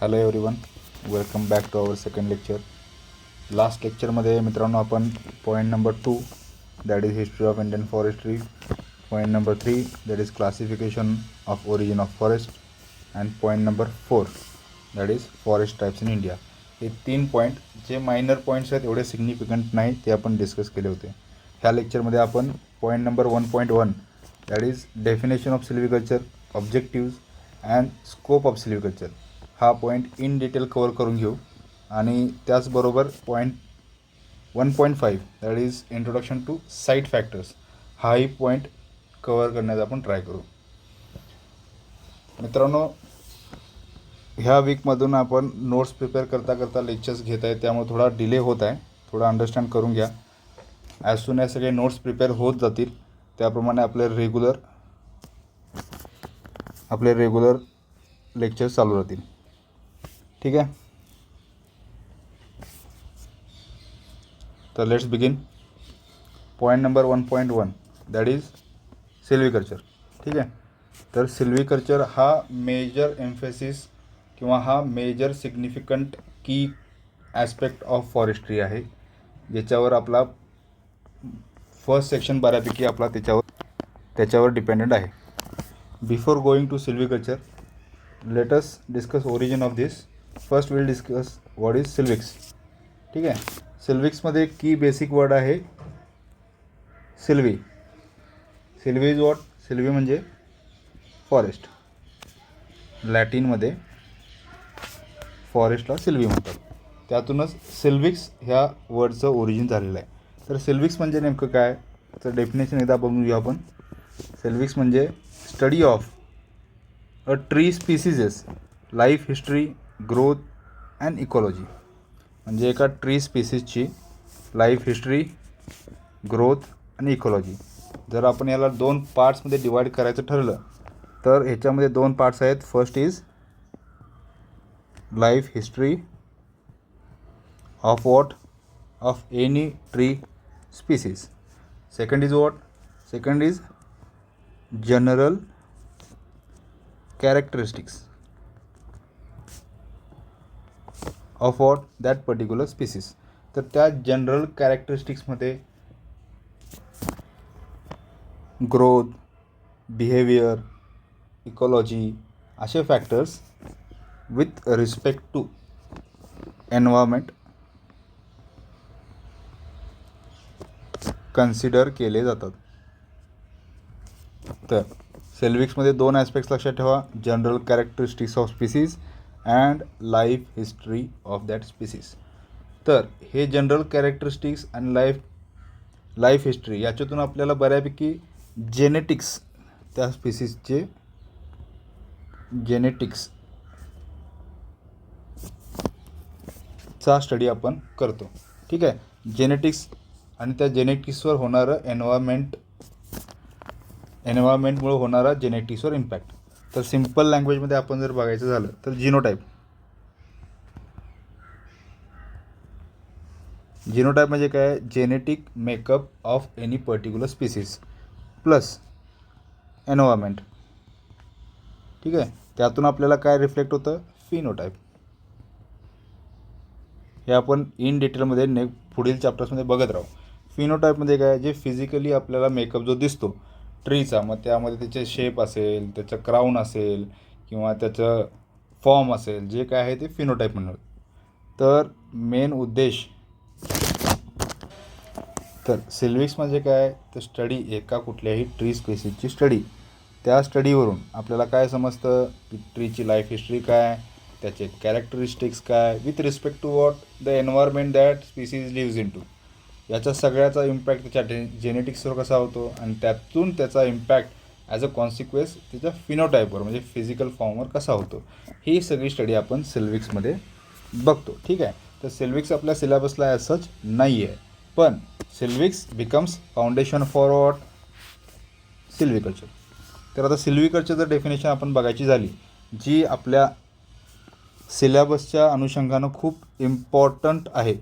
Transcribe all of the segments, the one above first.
Hello everyone, welcome back to our second lecture. Last लेक्चरमध्ये मित्रांनो आपण point number 2 that is history of Indian forestry, point number 3 that is classification of origin of forest and point number 4 that is forest types in India, हे 3 point जे minor points आहेत, एवढे significant नाही, ते आपण डिस्कस केले होते. ह्या लेक्चरमध्ये आपण point number 1.1 that is definition of silviculture, objectives and scope of silviculture हा पॉईंट इन डिटेल कवर करून घेऊ. आणि त्याचबरोबर point 1.5 that is introduction to site factors हाही पॉईंट कवर करण्याचा आपण ट्राय करू. मित्रांनो, ह्या वीकमधून आपण नोट्स प्रिपेअर करता करता लेक्चर्स घेत आहे, त्यामुळे थोडा डिले होत आहे, थोडा अंडरस्टँड करून घ्या. ॲज सून ॲज सगळे नोट्स प्रिपेअर होत जातील त्याप्रमाणे आपले रेग्युलर लेक्चर्स चालू राहतील. ठीक आहे, तर let's begin. Point number 1.1 that is silviculture. ठीक आहे, तर सिल्व्हिकल्चर हा मेजर एम्फेसिस किंवा हा major significant key aspect of forestry आहे, ज्याच्यावर आपला फर्स्ट सेक्शन बऱ्यापैकी आपला त्याच्यावर डिपेंडेंट आहे. Before going to silviculture, let us discuss origin of this. First will discuss what is silvics. ठीक आहे, सिल्व्हिक्समध्ये की बेसिक वर्ड आहे silvi. Silvi is what? Silvi म्हणजे फॉरेस्ट. लॅटिनमध्ये फॉरेस्टला सिल्वी म्हणतात, त्यातूनच सिल्व्हिक्स ह्या वर्डचं ओरिजिन झालेलं आहे. तर सिल्व्हिक्स म्हणजे नेमकं काय, तर डेफिनेशन एकदा बघून घेऊ आपण. सिल्व्हिक्स म्हणजे study of a tree species life history, growth and ecology. म्हणजे एका ट्री स्पीसीजची लाईफ हिस्ट्री, ग्रोथ आणि इकॉलॉजी. जर आपण याला 2 पार्ट्समध्ये डिवाईड करायचं ठरलं तर ह्याच्यामध्ये 2 पार्ट्स आहेत. First is life history of what, of any tree species. Second is what, second is general characteristics of what, that particular species. तर त्या जनरल कॅरेक्टरिस्टिक्समध्ये ग्रोथ, बिहेवियर, इकॉलॉजी असे factors with respect to environment consider केले जातात. तर सिल्व्हिक्समध्ये 2 aspects लक्षात ठेवा, general characteristics of species and life history of that species. तर हे जनरल कॅरेक्टरिस्टिक्स आणि लाईफ हिस्ट्री याच्यातून आपल्याला बऱ्यापैकी जेनेटिक्स, त्या स्पीसीजचे जेनेटिक्सचा स्टडी आपण करतो. ठीक आहे, जेनेटिक्स आणि त्या जेनेटिक्सवर होणारं एन्व्हायरमेंटमुळे होणारा जेनेटिक्सवर इम्पॅक्ट. तर सिम्पल लँग्वेजमध्ये आपण जर बघायचं झालं तर जिनोटाईप म्हणजे काय, genetic makeup of any particular species plus environment. ठीक आहे, त्यातून आपल्याला काय रिफ्लेक्ट होतं, फिनोटाईप. हे आपण इन डिटेलमध्ये पुढील चॅप्टर्समध्ये बघत राहू. फिनोटाईपमध्ये काय, जे फिजिकली आपल्याला मेकअप जो दिसतो ट्रीचा, मग त्यामध्ये त्याचे शेप असेल, त्याचं क्राऊन असेल किंवा त्याचं फॉर्म असेल, जे काय आहे ते फिनोटाईप म्हणतात. तर मेन उद्देश, तर सिल्व्हिक्स म्हणजे काय, तर स्टडी एका कुठल्याही ट्री स्पीसीजची स्टडी. त्या स्टडीवरून आपल्याला काय समजतं की ट्रीची लाईफ हिस्ट्री काय, त्याचे कॅरेक्टरिस्टिक्स काय with respect to what, the environment that species lives in to. याचा सगळ्याचा इम्पॅक्ट त्याच्या जेनेटिक्सवर कसा होतो आणि त्यातून त्याचा इम्पॅक्ट ॲज अ कॉन्सिक्वेन्स त्याच्या फिनोटाईपवर म्हणजे फिजिकल फॉर्मवर कसा होतो, ही सगळी स्टडी आपण सिल्व्हिक्समध्ये बघतो. ठीक आहे, तर सिल्व्हिक्स आपल्या सिलेबसला ॲज सच नाही आहे, पण सिल्व्हिक्स बिकम्स फाउंडेशन फॉर वॉट, सिल्व्हिकल्चर. तर आता सिल्व्हिकल्चरचं डेफिनेशन आपण बघायची झाली, जी आपल्या सिलेबसच्या अनुषंगानं खूप इम्पॉर्टंट आहे.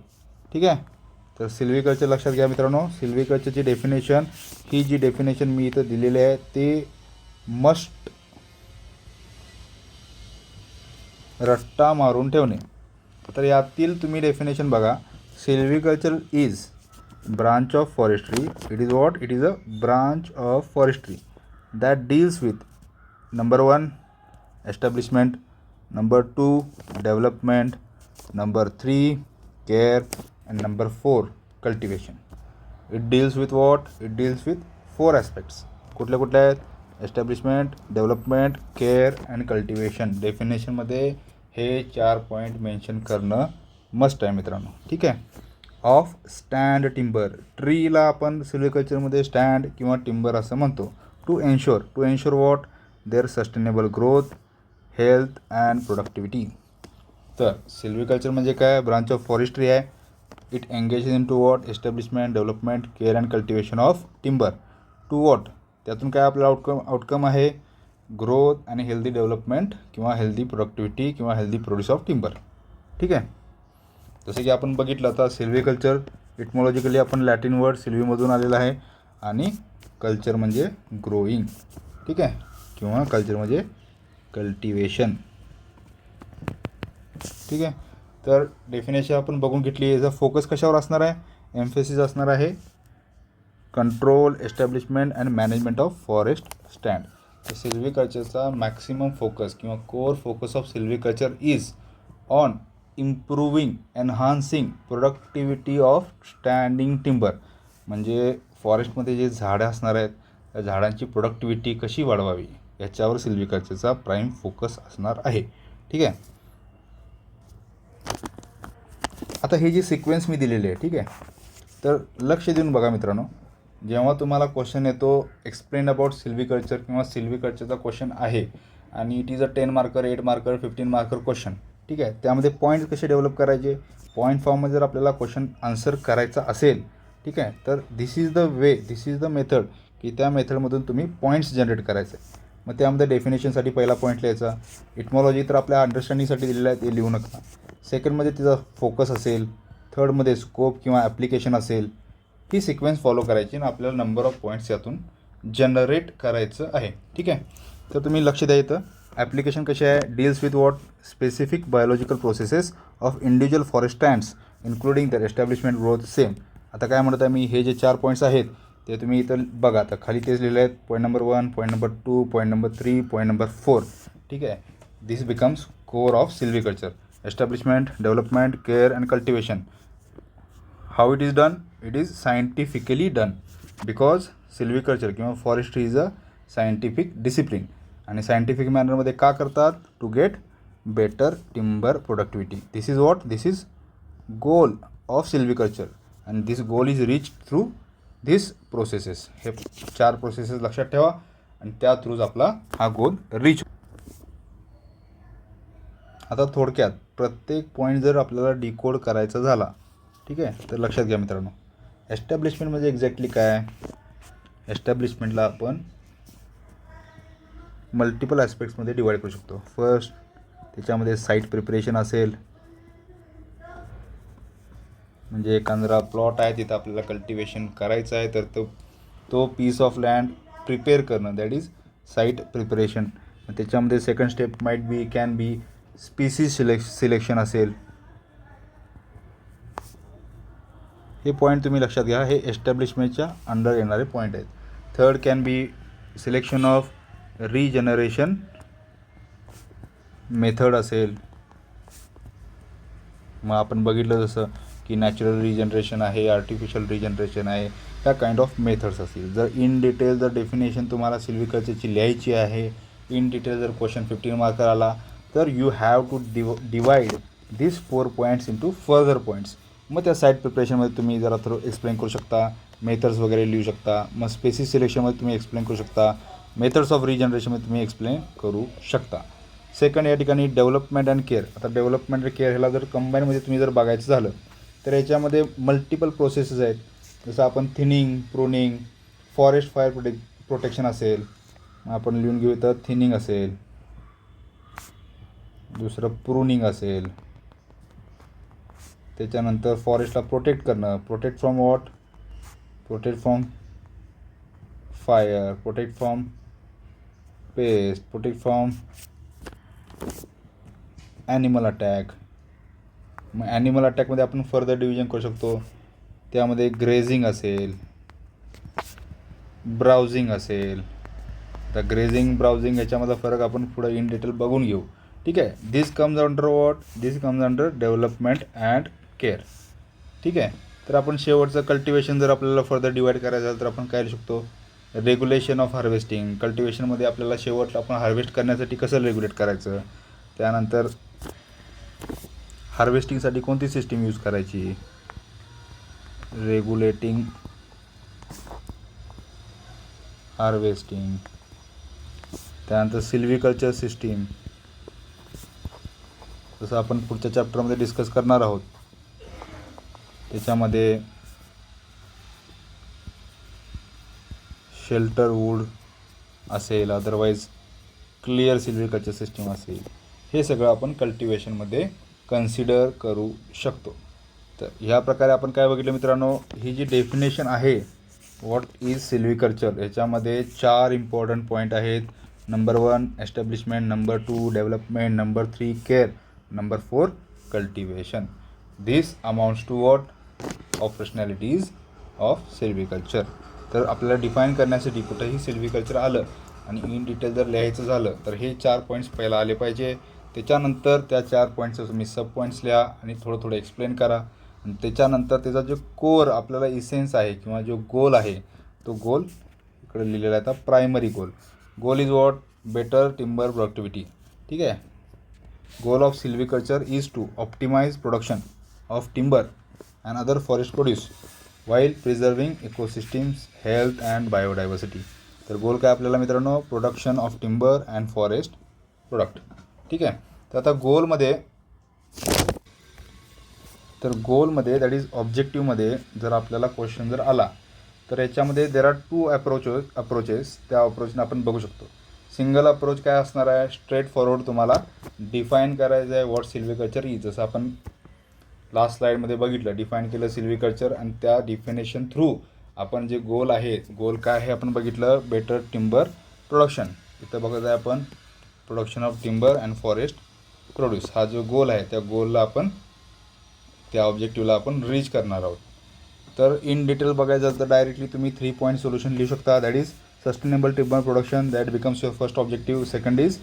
ठीक आहे, तर सिल्व्हिकल्चर लक्षात घ्या मित्रांनो. सिल्व्हिकल्चरची डेफिनेशन, ही जी डेफिनेशन मी इथं दिलेली आहे ते मस्ट रट्टा मारून ठेवणे. तर यातील तुम्ही डेफिनेशन बघा. Silviculture is branch of forestry. It is what? It is a branch of forestry that deals with number 1 establishment, number 2 development, number 3 care and number 4 cultivation. It deals with what? It deals with 4 aspects. कुठल्या कुठल्या आहेत? Establishment, development, care and cultivation. डेफिनेशनमध्ये हे 4 point mention करणं must आहे मित्रांनो. ठीक आहे. Of stand timber. ट्रीला आपण सिल्व्हिकल्चरमध्ये स्टँड किंवा टिंबर असं म्हणतो. To ensure what? Their sustainable growth, health and productivity. तर सिल्व्हिकल्चर म्हणजे काय? ब्रांच ऑफ फॉरेस्ट्री आहे. It engages in to what? Establishment, development, care and cultivation of timber. To what? त्यातून काय आपल्याला आउटकम आहे? ग्रोथ आणि हेल्दी डेव्हलपमेंट किंवा हेल्दी प्रोडक्टिव्हिटी किंवा हेल्दी प्रोड्यूस ऑफ टिंबर. ठीक आहे. जसं की आपण बघितलं आता सिल्व्हिकल्चर इटमॉलॉजिकली आपण लॅटिन वर्ड सिल्व्हीमधून आलेला आहे आणि कल्चर म्हणजे ग्रोईंग. ठीक आहे. किंवा कल्चर म्हणजे कल्टिवेशन. ठीक आहे. तर डेफिनेशन आपण बघून घेतली. याचा फोकस कशावर असणार आहे? एम्फेसिस असणार आहे control, establishment and management of forest stand. तर सिल्व्हिकल्चरचा मॅक्सिमम फोकस किंवा core focus of silviculture is on improving, enhancing productivity of standing timber. म्हणजे फॉरेस्टमध्ये जे झाडं असणार आहेत त्या झाडांची प्रोडक्टिव्हिटी कशी वाढवावी याच्यावर सिल्व्हिकल्चरचा प्राईम फोकस असणार आहे. ठीक आहे. आता ही जी सिक्वेन्स मी दिलेली आहे, ठीक आहे, तर लक्ष देऊन बघा मित्रांनो. जेव्हा तुम्हाला क्वेश्चन येतो एक्सप्लेन अबाउट सिल्व्हिकल्चर किंवा सिल्व्हिकल्चरचा क्वेश्चन आहे आणि it is a 10 marker, 8 marker, 15 marker question. ठीक आहे. त्यामध्ये पॉईंट कसे डेव्हलप करायचे? पॉईंट फॉर्ममध्ये जर आपल्याला क्वेश्चन आन्सर करायचा असेल, ठीक आहे, तर दिस इज द मेथड की त्या मेथडमधून तुम्ही पॉईंट्स जनरेट करायचे. मग त्यामध्ये डेफिनेशनसाठी पहिला पॉईंट लिहायचा. इटमॉलॉजी तर आपल्या अंडरस्टँडिंगसाठी दिलेलं आहे, ते लिहू नका. सेकंडमध्ये तिचा फोकस असेल. थर्डमध्ये स्कोप किंवा ॲप्लिकेशन असेल. ही सिक्वेन्स फॉलो करायची आणि आपल्याला नंबर ऑफ पॉईंट्स यातून जनरेट करायचं आहे. ठीक आहे. तर तुम्ही लक्ष द्या इथं. ॲप्लिकेशन कसे आहे? Deals with what? Specific biological processes of individual forest stands including दर एस्टॅब्लिशमेंट ग्रोथ. सेम. आता काय म्हणत आहे मी? हे जे 4 पॉईंट्स आहेत ते तुम्ही इथं बघा. आता खाली तेच लिहिलं आहेत. Point number 1, point number 2, point number 3, point number 4. ठीक आहे. This becomes core of silviculture. Establishment, development, care and cultivation. How it is done? It is scientifically done because silviculture किंवा forestry is a scientific discipline. आणि scientific मॅनरमध्ये का करतात? To get better timber productivity. This is what? This is goal of silviculture and this goal is reach through this processes. हे 4 processes लक्षात ठेवा आणि त्या थ्रूज आपला हा गोल रीच. आता थोडक्यात प्रत्येक पॉईंट जर आपल्याला डिकोड करायचा झाला, ठीक आहे, तर लक्षात घ्या मित्रांनो. एस्टॅब्लिशमेंट म्हणजे एक्झॅक्टली काय? एस्टॅब्लिशमेंटला आपण मल्टिपल ॲस्पेक्ट्समध्ये डिवाईड करू शकतो. फर्स्ट त्याच्यामध्ये साईट प्रिपरेशन असेल. म्हणजे एखादा प्लॉट आहे तिथं आपल्याला कल्टिवेशन करायचं आहे तर तो पीस ऑफ लँड प्रिपेअर करणं, दॅट इज साईट प्रिपरेशन. त्याच्यामध्ये second step can be species selection असेल. हे पॉईंट तुम्ही लक्षात घ्या. हे एस्टॅब्लिशमेंटच्या अंडर येणारे पॉईंट आहेत. Third can be selection of regeneration method असेल. मग आपण बघितलं जसं की नॅचरल रिजनरेशन आहे, आर्टिफिशियल रिजनरेशन आहे, त्या काइंड ऑफ मेथड्स असतील. जर इन डिटेल जर डेफिनेशन तुम्हाला सिल्व्हिकल्चरची लिहायची आहे, इन डिटेल जर क्वेश्चन 15 मार्कर आला तर you have to divide this 4 points into further points. मग त्या साईट प्रिपरेशनमध्ये तुम्ही जरा थोडं एक्सप्लेन करू शकता, मेथड्स वगैरे लिहू शकता. मग स्पेसिस सिलेक्शनमध्ये तुम्ही एक्सप्लेन करू शकता, मेथड्स ऑफ रिजनरेशनमध्ये तुम्ही एक्सप्लेन करू शकता. सेकंड या ठिकाणी डेव्हलपमेंट अँड केअर. आता डेव्हलपमेंट आणि केअर ह्याला जर कंबाईनमध्ये तुम्ही जर बघायचं झालं तर याच्यामध्ये मल्टिपल प्रोसेसेस आहेत. जसं आपण thinning, pruning, forest fire protection असेल. आपण लिहून घेऊ तर थिनिंग असेल, दुसरं प्रूनिंग असेल. त्याच्यानंतर फॉरेस्टला प्रोटेक्ट करणं. Protect from what? Protect from fire, protect from paste, protect from animal attack. मग ॲनिमल अटॅकमध्ये आपण फर्दर डिव्हिजन करू शकतो. त्यामध्ये ग्रेझिंग असेल, ब्राउझिंग असेल. तर ग्रेझिंग ब्राउझिंग याच्यामधला फरक आपण पुढे इन डिटेल बघून घेऊ. ठीक आहे. This comes under what, this comes under development and care. ठीक आहे. तर आपण शेवटचं कल्टिवेशन जर आपल्याला फर्दर डिवाईड करायचं असेल तर आपण काय लिहू शकतो, रेग्युलेशन ऑफ हार्वेस्टिंग. कल्टिवेशनमध्ये आपल्याला शेवटला आपण हार्वेस्ट करण्यासाठी कसं रेग्युलेट करायचं, त्यानंतर हार्वेस्टिंगसाठी कोणती सिस्टीम यूज करायची, रेग्युलेटिंग हार्वेस्टिंग. त्यानंतर सिल्व्हिकल्चर सिस्टीम, जसं आपण पुढच्या चॅप्टरमध्ये डिस्कस करणार आहोत. त्याच्यामध्ये शेल्टर वूड असेल, अदरवाईज क्लिअर सिल्व्हिकल्चर सिस्टीम असेल. हे सगळं आपण कल्टिवेशनमध्ये कन्सिडर करू शकतो. तर ह्या प्रकारे आपण काय बघितलं मित्रांनो, ही जी डेफिनेशन आहे व्हॉट इज सिल्व्हिकल्चर, याच्यामध्ये 4 इम्पॉर्टंट पॉईंट आहेत. Number 1 establishment, number 2 development, number 3 care, number 4 cultivation. This amounts to what operationalities of silviculture. तर आपल्याला डिफाईन करण्यासाठी कुठंही सिल्व्हिकल्चर आलं आणि इन डिटेल जर लिहायचं झालं तर हे 4 पॉईंट्स पहिला आले पाहिजे. त्याच्यानंतर त्या 4 पॉईंट्सचं तुम्ही सब पॉईंट्स लिहा आणि थोडं थोडं एक्सप्लेन करा. आणि त्याच्यानंतर त्याचा जो कोर आपल्याला इसेन्स आहे किंवा जो गोल आहे, तो गोल इकडे लिहिलेला आहे. आता primary goal is what, better timber productivity. ठीक आहे. Goal of silviculture is to optimize production of timber and other forest produce while preserving ecosystems, health and biodiversity. तर गोल काय आपल्याला मित्रांनो, production of timber and forest product. ठीक आहे. तर आता गोलमध्ये दॅट इज ऑब्जेक्टिव्हमध्ये जर आपल्याला क्वेश्चन जर आला तर याच्यामध्ये देर आर 2 अप्रोचेस. त्या अप्रोचने आपण बघू शकतो. सिंगल अप्रोच काय असणार आहे, स्ट्रेट फॉरवर्ड तुम्हाला डिफाईन करायचं आहे व्हॉट सिल्व्हिकल्चर इज. जसं आपण लास्ट स्लाईडमध्ये बघितलं, डिफाईन केलं सिल्व्हिकल्चर आणि त्या डिफिनेशन थ्रू आपण जे गोल आहे, गोल काय आहे आपण बघितलं, बेटर टिंबर प्रोडक्शन. इथं बघत आहे आपण production of timber and forest produce. हा जो गोल आहे त्या गोलला आपण, त्या ऑब्जेक्टिव्हला आपण रीच करणार आहोत. तर इन डिटेल बघायचं तर डायरेक्टली तुम्ही 3 पॉईंट सोल्युशन लिहू शकता. That is sustainable timber production, that becomes your first objective. Second is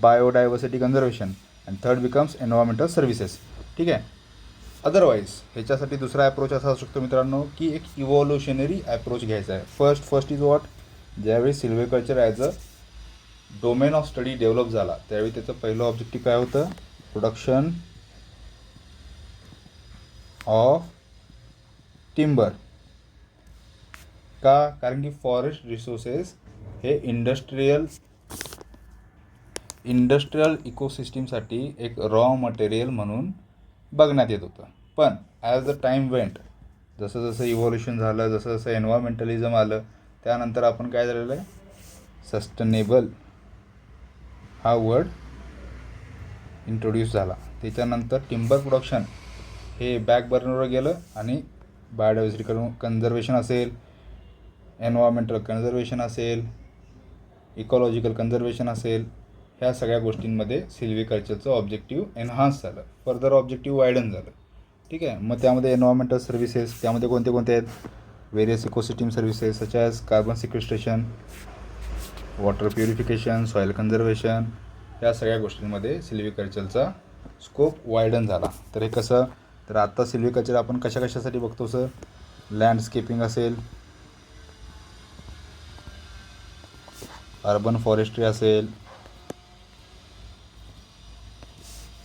biodiversity conservation and third becomes environmental services. ठीक आहे. अदरवाईज ह्याच्यासाठी दुसरा अप्रोच असा असू शकतो मित्रांनो की एक इव्हॉल्युशनरी अप्रोच घ्यायचा आहे. फर्स्ट इज वॉट, ज्यावेळी silviculture as a domain of study develop झाला त्यावेळी त्याचं पहिलं ऑब्जेक्टिव्ह काय होतं, प्रोडक्शन ऑफ टिंबर. का, कारण की फॉरेस्ट रिसोर्सेस हे इंडस्ट्रियल इकोसिस्टीमसाठी एक रॉ मटेरियल म्हणून बघण्यात येत होतं. पण ॲज द टाईम वेंट, जसं जसं इव्हॉल्युशन झालं, जसं जसं एन्व्हायरमेंटलिझम आलं, त्यानंतर आपण काय झालेलं आहे, सस्टेनेबल हा वर्ड इंट्रोड्यूस झाला. त्याच्यानंतर टिंबर प्रोडक्शन हे बॅक बर्नरवर गेलं आणि बायोडायव्हर्सिटी कन्झर्वेशन असेल, एन्व्हायरमेंटल कन्झर्वेशन असेल, इकॉलॉजिकल कन्झर्वेशन असेल, ह्या सगळ्या गोष्टींमध्ये सिल्व्हिकल्चरचं ऑब्जेक्टिव्ह एन्हान्स झालं, फर्दर ऑब्जेक्टिव्ह वायडन झालं. ठीक आहे. मग त्यामध्ये एन्व्हायरमेंटल सर्व्हिसेस, त्यामध्ये कोणते कोणते आहेत, various ecosystem services such as carbon sequestration, water purification, soil conservation, या सगळ्या गोष्टींमध्ये सिल्व्हिकल्चरचा स्कोप वायडन झाला. तर हे कसं, तर आत्ता सिल्व्हिकल्चर आपण कशासाठी बघतो सर, लँडस्केपिंग असेल, अर्बन फॉरेस्ट्री असेल.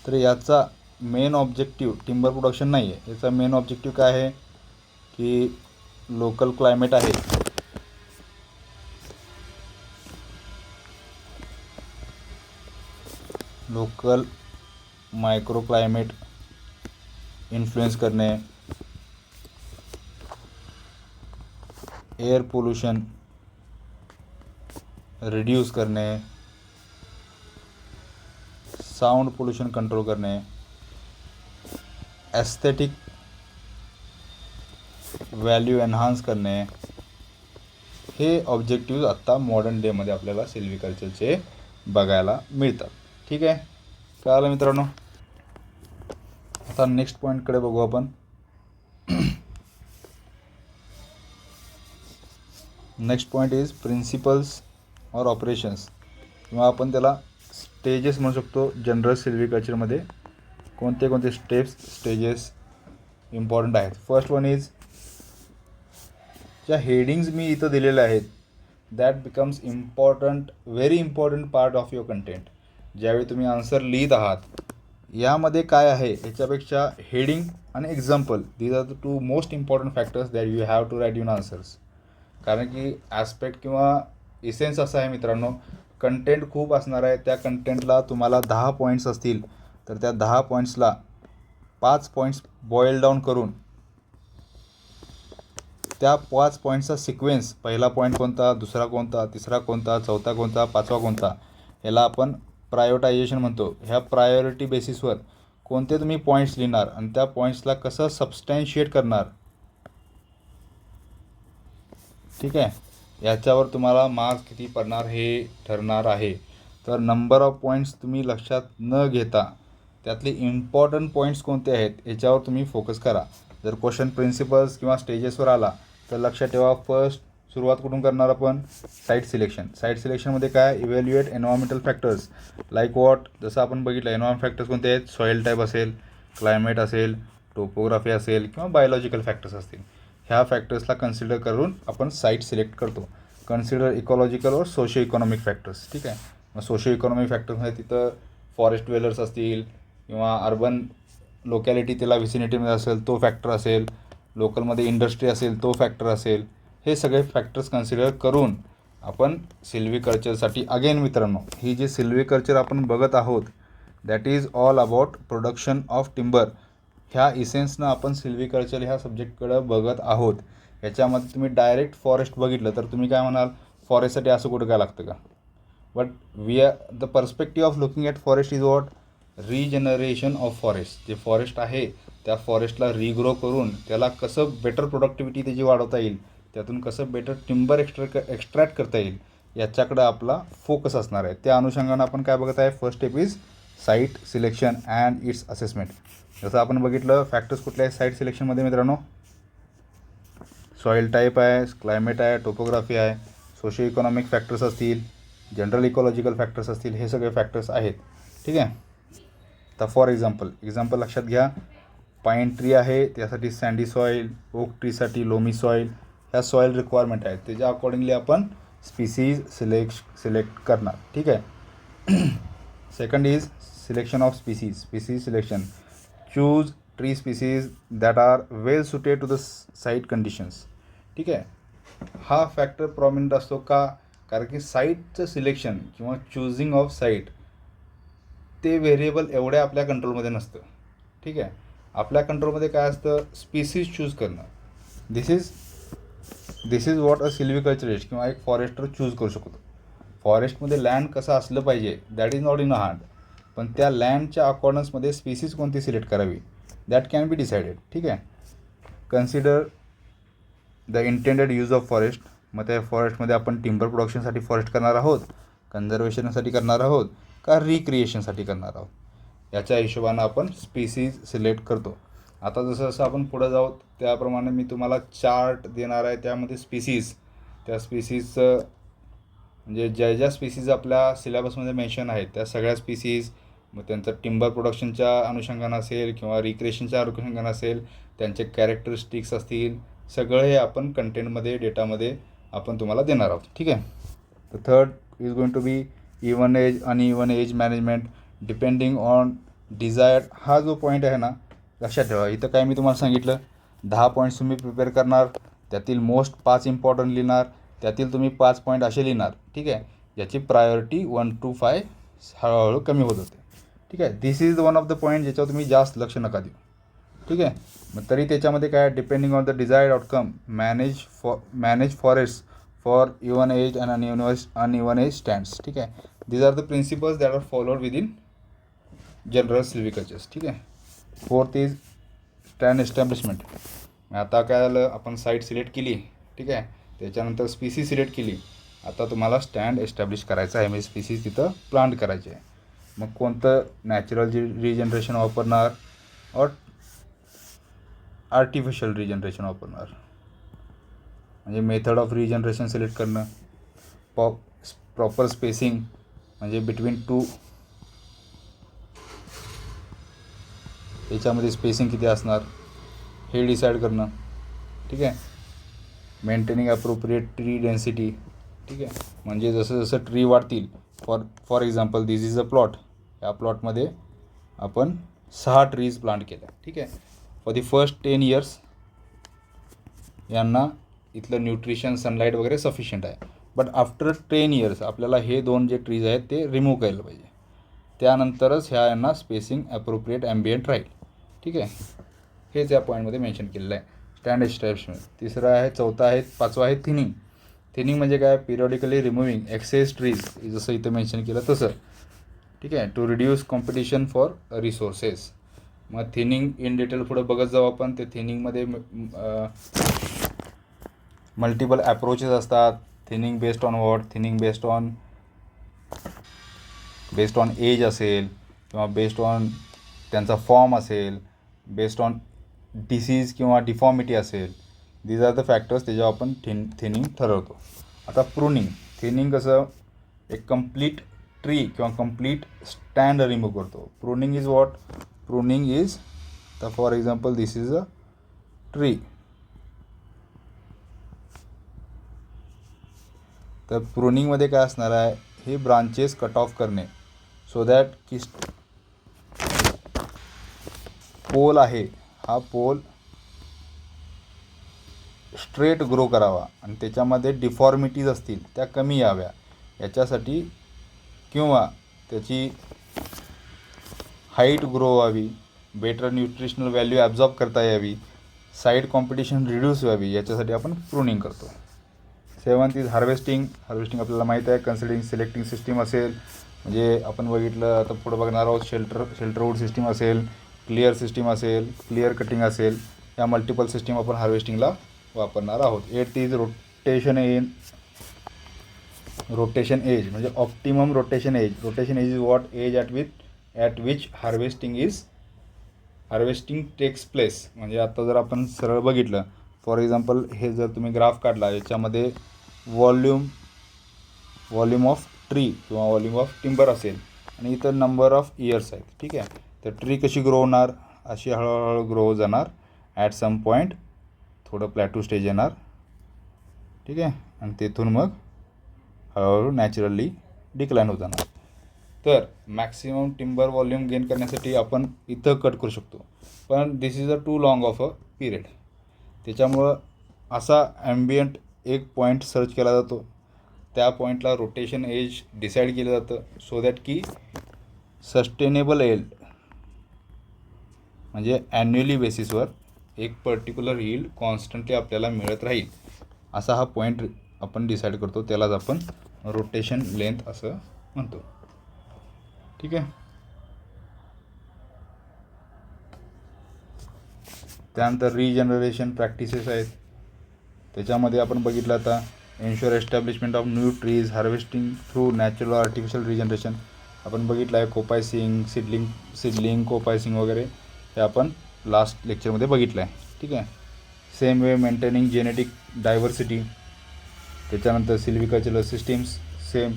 तर याचा मेन ऑब्जेक्टिव्ह टिंबर प्रोडक्शन नाही आहे. याचा मेन ऑब्जेक्टिव्ह काय आहे की लोकल क्लायमेट आहे, लोकल मायक्रो क्लायमेट इन्फ्लुएन्स करणे, एअर पोल्युशन रिड्यूस करणे, साऊंड पोल्युशन कंट्रोल करणे, ॲस्थेटिक व्हॅल्यू एन्हान्स करणे, हे ऑब्जेक्टिव्ह आत्ता मॉडर्न डेमध्ये आपल्याला सिल्व्हिकल्चरचे बघायला मिळतात. ठीक आहे. कळालं मित्रांनो. आता नेक्स्ट पॉईंटकडे बघू आपण. नेक्स्ट पॉईंट इज प्रिन्सिपल्स और ऑपरेशन्स, किंवा आपण त्याला स्टेजेस म्हणू शकतो. जनरल सिल्व्हिकल्चरमध्ये कोणते कोणते स्टेजेस इम्पॉर्टंट आहेत. फर्स्ट वन इज, ज्या हेडिंग्ज मी इथं दिलेल्या आहेत that becomes important, very important part of your content. ज्यावेळी तुम्ही आन्सर लिहित आहात यामध्ये काय आहे याच्यापेक्षा हेडिंग आणि example, these are the two most important factors that you have to write in answers. कारण की ॲस्पेक्ट किंवा इसेन्स असा आहे मित्रांनो, कंटेंट खूप असणार आहे. त्या कंटेंटला तुम्हाला 10 पॉईंट्स असतील तर त्या 10 पॉईंट्सला 5 पॉईंट्स बॉईल डाऊन करून त्या 5 पॉईंट्सचा सिक्वेन्स, पहिला पॉईंट कोणता, दुसरा कोणता, तिसरा कोणता, चौथा कोणता, पाचवा कोणता, याला आपण प्रायोरिटायझेशन म्हणतो. ह्या प्रायोरिटी बेसिसवर कोणते तुम्ही पॉईंट्स लिहिणार आणि त्या पॉईंट्सला कसं सबस्टॅन्शिएट करणार, ठीक आहे, याच्यावर तुम्हाला मार्क्स किती पडणार हे ठरणार आहे. तर नंबर ऑफ पॉईंट्स तुम्ही लक्षात न घेता त्यातले इम्पॉर्टंट पॉईंट्स कोणते आहेत याच्यावर तुम्ही फोकस करा. जर क्वेश्चन प्रिन्सिपल्स किंवा स्टेजेसवर आला तर लक्षात ठेवा, फर्स्ट सुरुवात कुठून करणार आपण, साईट सिलेक्शन. साईट सिलेक्शनमध्ये काय, evaluate environmental factors like what, जसं आपण बघितलं एन्व्हायरमेंट फॅक्टर्स कोणते आहेत, सॉईल टाईप असेल, क्लायमेट असेल, टोपोग्राफी असेल किंवा बायोलॉजिकल फॅक्टर्स असतील. ह्या फॅक्टर्सला कन्सिडर करून आपण साईट सिलेक्ट करतो. कन्सिडर इकॉलॉजिकल और सोशो इकॉनॉमिक फॅक्टर्स, ठीक आहे. मग सोशो इकॉनॉमिक फॅक्टर्समध्ये तिथं फॉरेस्ट ड्वेलर्स असतील किंवा अर्बन लोकॅलिटी त्याला व्हिसिनिटीमध्ये असेल तो फॅक्टर असेल, लोकलमध्ये इंडस्ट्री असेल तो फॅक्टर असेल. हे सगळे फॅक्टर्स कन्सिडर करून आपण सिल्व्हिकल्चरसाठी, अगेन मित्रांनो ही जी सिल्व्हिकल्चर आपण बघत आहोत that is all about production of timber. ह्या इसेन्सनं आपण सिल्व्हिकल्चर ह्या सब्जेक्टकडं बघत आहोत. याच्यामध्ये तुम्ही डायरेक्ट फॉरेस्ट बघितलं तर तुम्ही काय म्हणाल, फॉरेस्टसाठी असं कुठं काय लागतं का. But we are the perspective of looking at forest is what, regeneration of forest. जे फॉरेस्ट आहे त्या फॉरेस्टला रिग्रो करून त्याला कसं बेटर प्रोडक्टिव्हिटी त्याची वाढवता येईल, त्यातून कसं बेटर टिंबर एक्स्ट्रॅक्ट करता येईल याच्याकडं आपला फोकस असणार आहे. त्या अनुषंगानं आपण काय बघत आहे, first step is site selection and it's assessment. जसं आपण बघितलं फॅक्टर्स कुठले आहेत साईट सिलेक्शनमध्ये मित्रांनो, सॉईल टाईप आहे, क्लायमेट आहे, टोपोग्राफी आहे, सोशो इकॉनॉमिक फॅक्टर्स असतील, जनरल इकॉलॉजिकल फॅक्टर्स असतील, हे सगळे फॅक्टर्स आहेत, ठीक आहे. तर फॉर एक्झाम्पल लक्षात घ्या, पाईन ट्री आहे त्यासाठी सँडी सॉईल, ओक ट्रीसाठी लोमी सॉईल, ह्या सॉईल रिक्वायरमेंट आहेत. त्याच्या अकॉर्डिंगली आपण स्पीसीज सिलेक्ट करणार, ठीक आहे. Second is selection of species selection. Choose tree species that are well suited to the site conditions, ठीक आहे. हा फॅक्टर प्रॉमिनंट असतो का, कारण की साईटचं सिलेक्शन किंवा चूजिंग ऑफ साईट ते व्हेरिएबल एवढ्या आपल्या कंट्रोलमध्ये नसतं, ठीक आहे. आपल्या कंट्रोलमध्ये काय असतं, स्पीसीज चूज करणं. दिस इज वॉट अ सिल्व्हिकल्चरिस्ट किंवा एक फॉरेस्टर चूज करू शकतो. फॉरेस्टमध्ये लँड कसं असलं पाहिजे that is not in a hand, पण त्या लँडच्या अकॉर्डन्समध्ये स्पीसीज कोणती सिलेक्ट करावी दॅट कॅन बी डिसाइडेड, ठीक आहे. Consider the intended use of forest. मग त्या फॉरेस्टमध्ये आपण टिंबर प्रोडक्शनसाठी फॉरेस्ट करणार आहोत, कन्झर्वेशनसाठी करणार आहोत का रिक्रिएशनसाठी करणार आहोत, याच्या हिशोबानं आपण स्पीसीज सिलेक्ट करतो. आता जसं जसं आपण पुढं जाऊ त्याप्रमाणे मी तुम्हाला चार्ट देणार आहे, त्यामध्ये त्या स्पीसीजचं म्हणजे ज्या स्पीसीज आपल्या सिलेबसमध्ये मेन्शन आहेत त्या सगळ्या स्पीसीज, मग त्यांचं टिंबर प्रोडक्शनच्या अनुषंगानं असेल किंवा रिक्रिएशनच्या अनुषंगानं असेल, त्यांचे कॅरेक्टरिस्टिक्स असतील, सगळं हे आपण कंटेंटमध्ये डेटामध्ये आपण तुम्हाला देणार आहोत, ठीक आहे. तर third is going to be even age uneven age management depending on desired. हा जो पॉईंट आहे ना लक्षात ठेवा. इथं काय मी तुम्हाला सांगितलं 10 पॉईंट्स तुम्ही प्रिपेअर करणार, त्यातील मोस्ट 5 इम्पॉर्टंट लिहिणार, त्यातील तुम्ही 5 पॉईंट असे लिहिणार, ठीक आहे. याची प्रायोरिटी 1 to 5 हळूहळू कमी होत होते, ठीक आहे. This is one of the point ज्याच्यावर तुम्ही जास्त लक्ष नका देऊ, ठीक आहे. मग तरी त्याच्यामध्ये काय, depending on the desired outcome manage forest for even age and uneven age stands, ठीक आहे. These are the principles that are followed with in general silvicultures, ठीक आहे. Fourth is stand establishment. आता काय झालं, आपण साईट सिलेक्ट केली, ठीक आहे, त्याच्यानंतर स्पीसीज सिलेक्ट केली. आता तुम्हाला स्टँड एस्टॅब्लिश करायचं आहे, म्हणजे स्पीसीज तिथं प्लांट करायचे आहे. मग कोणतं नॅचरल रिजनरेशन वापरणार और आर्टिफिशियल रिजनरेशन वापरणार. म्हणजे मेथड ऑफ रिजनरेशन सिलेक्ट करणं, प्रॉपर स्पेसिंग म्हणजे बिटवीन टू, याच्यामध्ये स्पेसिंग किती असणार हे डिसाईड करणं. ठीक आहे. Maintaining appropriate tree density. ठीक आहे. म्हणजे जसं जसं ट्री वाढतील, for example this is a plot. या प्लॉटमध्ये आपण 6 ट्रीज प्लांट केल्या. ठीक आहे. फॉर दी फर्स्ट 10 इयर्स यांना इथलं न्यूट्रिशन, सनलाईट वगैरे सफिशियंट आहे. बट आफ्टर 10 इयर्स आपल्याला हे 2 जे ट्रीज आहेत ते रिमूव्ह करायला पाहिजे. त्यानंतरच यांना स्पेसिंग ॲप्रोप्रिएट ॲम्बियंट राहील. ठीक आहे. हेच या पॉईंटमध्ये मेन्शन केलेलं आहे स्टँडर्ड स्टेप्समध्ये. तिसरं आहे, चौथा आहे, पाचवा आहे थिनिंग. थिनिंग म्हणजे काय, पिरियॉडिकली रिमूव्हिंग एक्सेस ट्रीज, जसं इथं मेन्शन केलं तसं. ठीक आहे. To reduce competition for resources. मग थिनिंग इन डिटेल पुढे बघत जाऊ आपण. ते थिनिंगमध्ये मल्टिपल ॲप्रोचेस असतात. Thinning based on what, thinning based on age असेल, किंवा बेस्ड ऑन त्यांचा फॉर्म असेल, बेस्ड ऑन डिसीज किंवा डिफॉर्मिटी असेल. दीज आर द फॅक्टर्स त्याच्यावर आपण थिनिंग ठरवतो. आता प्रूनिंग. थिनिंग कसं, एक कंप्लीट ट्री किंवा कंप्लीट स्टँड रिमूव्ह करतो. Pruning is what, pruning is तर for example this is a tree. तर प्रूनिंगमध्ये काय असणार आहे, हे ब्रांचेस कट ऑफ करणे, सो दॅट की पोल आहे हा पोल स्ट्रेट ग्रो करावा आणि त्याच्यामध्ये डिफॉर्मिटीज असतील त्या कमी याव्या याच्यासाठी, किंवा त्याची हाईट ग्रो व्हावी, बेटर न्यूट्रिशनल व्हॅल्यू ॲब्झॉर्ब करता यावी, साईड कॉम्पिटिशन रिड्यूस व्हावी, याच्यासाठी आपण प्रूनिंग करतो. 7th is harvesting. हार्वेस्टिंग आपल्याला माहीत आहे, कन्सिडरिंग सिलेक्टिंग सिस्टीम असेल, म्हणजे आपण बघितलं आता पुढं बघणार आहोत, शेल्टरवूड सिस्टीम असेल, क्लिअर सिस्टीम असेल, क्लिअर कटिंग असेल, या मल्टिपल सिस्टीम आपण हार्वेस्टिंगला वापरणार आहोत. 8th इज रोटेशन एज, म्हणजे optimum rotation age. Rotation age is what, age at which harvesting takes place. म्हणजे आता जर आपण सरळ बघितलं, फॉर एक्झाम्पल हे जर तुम्ही ग्राफ काढला, याच्यामध्ये व्हॉल्यूम ऑफ ट्री किंवा व्हॉल्यूम ऑफ टिंबर असेल आणि इथं नंबर ऑफ इयर्स आहेत. ठीक आहे. तर ट्री कशी ग्रो होणार, अशी हळूहळू ग्रो जाणार. ॲट सम पॉईंट थोडं प्लॅटू स्टेज येणार. ठीक आहे. आणि तिथून मग हळूहळू नॅचरली डिक्लाइन होत जाणार. तर मॅक्सिमम टिंबर व्हॉल्यूम गेन करण्यासाठी आपण इथं कट करू शकतो, पण this is a too long of a period. त्याच्यामुळं असा ॲम्बियंट एक पॉईंट सर्च केला जातो, त्या पॉईंटला रोटेशन एज डिसाईड केलं जातं, सो दॅट की सस्टेनेबल यील्ड, म्हणजे ॲन्युअली बेसिसवर एक पर्टिक्युलर यील्ड कॉन्स्टंटली आपल्याला मिळत राहील, असा हा पॉईंट आपण डिसाईड करतो. त्यालाच आपण रोटेशन लेंथ असं म्हणतो. ठीक आहे. त्यानंतर रिजनरेशन प्रॅक्टिसेस आहेत. त्याच्यामध्ये आपण बघितलं आता, ensure establishment of new trees, harvesting through natural artificial regeneration आपण बघितलं आहे. कोपायसिंग, सिडलिंग कोपायसिंग वगैरे हे आपण लास्ट लेक्चरमध्ये बघितलं आहे. ठीक आहे. Same way maintaining genetic diversity. त्याच्यानंतर सिल्व्हिकल्चरल सिस्टीम्स, सेम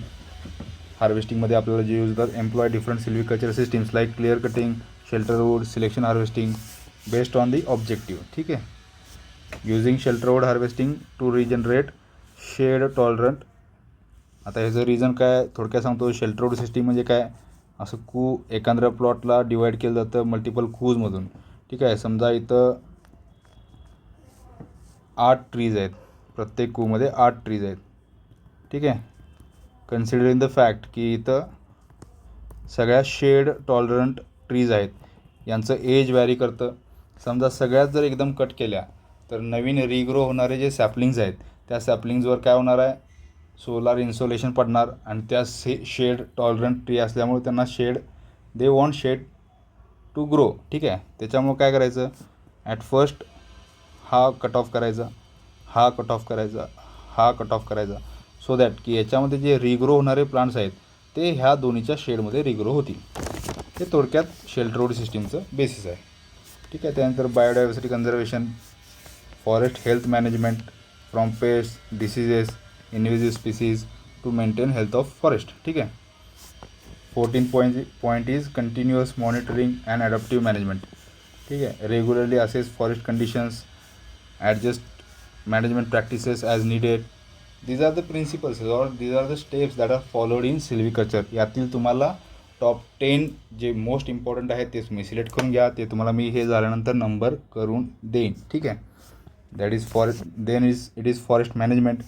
हार्वेस्टिंगमध्ये आपल्याला जे यूज होतात, employ different silvicultural systems like clear cutting, shelterwood, selection harvesting based on the objective. ठीक आहे. Using shelterwood harvesting to regenerate shade tolerant. आता ह्याचं रिझन काय, थोडक्यात सांगतो. शेल्टरवूड सिस्टीम म्हणजे काय, असं एखाद्या प्लॉटला डिवाईड केलं जातं मल्टिपल कूजमधून. ठीक आहे. समजा इथं 8 ट्रीज आहेत, प्रत्येक कूमध्ये 8 ट्रीज आहेत. ठीक आहे. कन्सिडरिंग द फॅक्ट की इथं सगळ्या शेड टॉलरंट ट्रीज आहेत, यांचं एज व्हॅरी करतं. समजा सगळ्यात जर एकदम कट केल्या तर नवीन रिग्रो होणारे जे सॅपलिंग्स आहेत, त्या सॅपलिंग्सवर काय होणार आहे, सोलार इन्सोलेशन पडणार, आणि त्या शेड टॉलरंट ट्री असल्यामुळे त्यांना they want shade to grow. ठीक आहे. त्याच्यामुळे काय करायचं, ॲट फर्स्ट हा कट ऑफ करायचा, हा कट ऑफ करायचा, हा कट ऑफ करायचा, सो दॅट की याच्यामध्ये जे रिग्रो होणारे प्लांट्स आहेत ते ह्या दोन्हीच्या शेडमध्ये रिग्रो होतील. हे थोडक्यात शेल्टरवूड सिस्टीमचं बेसिस आहे. ठीक आहे. त्यानंतर biodiversity conservation, forest health management from pest diseases invasive species to maintain health of forest. ठीक आहे. 14 point is continuous monitoring and adaptive management. ठीक आहे. Regularly assess forest conditions, adjust management practices as needed. These are the principles or these are the steps that are followed in silviculture. यातील तुम्हाला top 10 जे most important आहेत ते तुम्ही select करून घ्या. ते तुम्हाला मी हे झाल्यानंतर नंबर करून देईन. ठीक आहे. That is forest. Then it is forest management.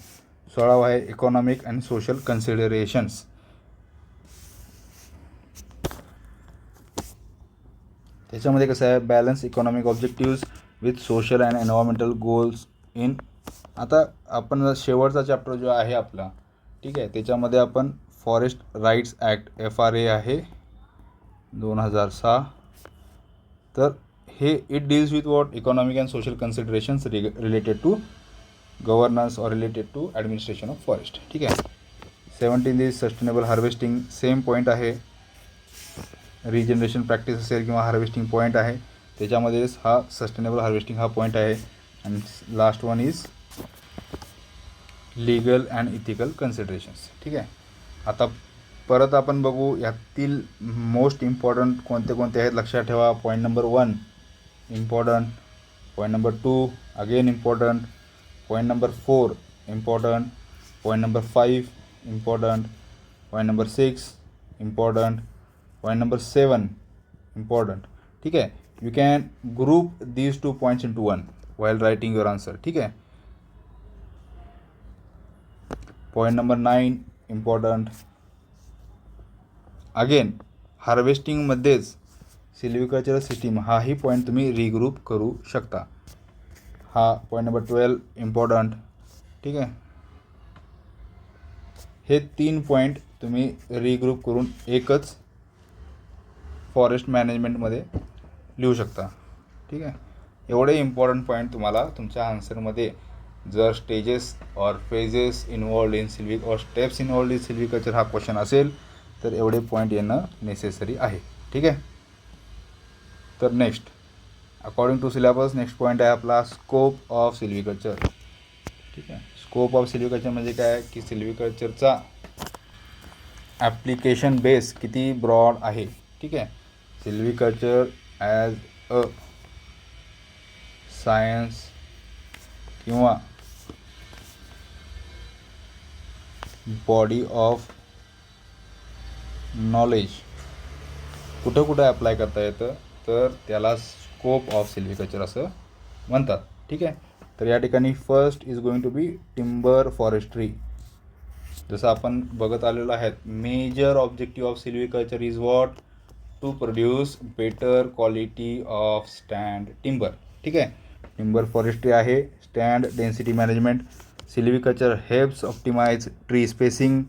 16 आहे इकॉनॉमिक अँड सोशल कन्सिडरेशन्स. त्याच्यामध्ये कसं आहे, balance economic objectives with social and environmental goals in. आता आपण शेवटचा चॅप्टर जो आहे आपला, ठीक आहे, त्याच्यामध्ये आपण फॉरेस्ट राईट्स ॲक्ट FRA आहे 2006. तर हे it deals with what economic and social considerations related to governance और related to administration of forest. ठीक आहे. 17 is sustainable harvesting. Same point आहे. रिजनरेशन प्रॅक्टिस असेल किंवा हार्वेस्टिंग पॉईंट आहे त्याच्यामध्येच हा सस्टेनेबल हार्वेस्टिंग हा पॉईंट आहे. आणि last one is legal and ethical considerations. ठीक आहे. आता परत आपण बघू यातील मोस्ट इम्पॉर्टंट कोणते कोणते आहेत लक्षात ठेवा. Point number 1 important, point number 2 again important, point number 4 important, point number 5 important, point number 6 important, point number 7 important. ठीक आहे. You can group these 2 points into 1 while writing your answer. ठीक आहे. Point number 9 important. Again हार्वेस्टिंगमध्येच silvicultural system हाही point तुम्ही regroup करू शकता. हा पॉईंट नंबर 12 इम्पॉर्टंट. ठीक आहे. हे 3 पॉईंट तुम्ही रिग्रुप करून एकच फॉरेस्ट मॅनेजमेंटमध्ये लिहू शकता. ठीक आहे. एवढे इम्पॉर्टंट पॉईंट तुम्हाला तुमच्या आन्सरमध्ये जर स्टेजेस और फेजेस इन्वॉल्ड इन सिल्व्हिक और स्टेप्स इन्वॉल्ड इन सिल्व्हिकल्चर हा क्वेश्चन असेल तर एवढे पॉईंट येणं नेसेसरी आहे. ठीक आहे. तर next according to syllabus next point आहे आपला स्कोप ऑफ सिल्व्हिकल्चर. ठीक आहे. स्कोप ऑफ सिल्व्हिकल्चर म्हणजे काय की सिल्व्हिकल्चरचा ॲप्लिकेशन बेस किती ब्रॉड आहे. ठीक आहे. सिल्व्हिकल्चर ॲज अ सायन्स किंवा बॉडी ऑफ नॉलेज कुठं कुठं अप्लाय करता येतं तर त्याला स्कोप ऑफ सिल्व्हिकल्चर असं म्हणतात. ठीक आहे. तर या ठिकाणी first is going to be timber forestry. जसं आपण बघत आलेलो आहे major objective of silviculture is what to produce better quality of stand timber. ठीक आहे. टिम्बर फॉरेस्ट्री आहे. Stand density management. Silviculture helps optimize tree spacing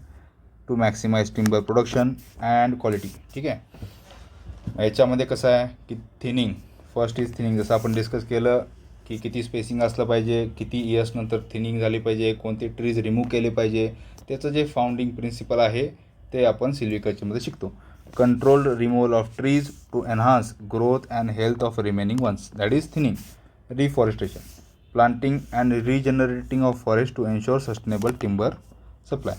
to maximize timber production and quality. ठीक आहे. याच्यामध्ये कसं आहे की थिनिंग, फर्स्ट इज थिनिंग. जसं आपण डिस्कस केलं की किती स्पेसिंग असलं पाहिजे, किती इयर्स नंतर थिनिंग झाली पाहिजे, कोणते ट्रीज रिमूव्ह केले पाहिजे, त्याचं जे फाउंडिंग प्रिन्सिपल आहे ते आपण सिल्व्हिकल्चरमध्ये शिकतो. Controlled removal of trees to enhance growth and health of remaining ones that is thinning. Reforestation, planting and regenerating of forest to ensure sustainable timber supply.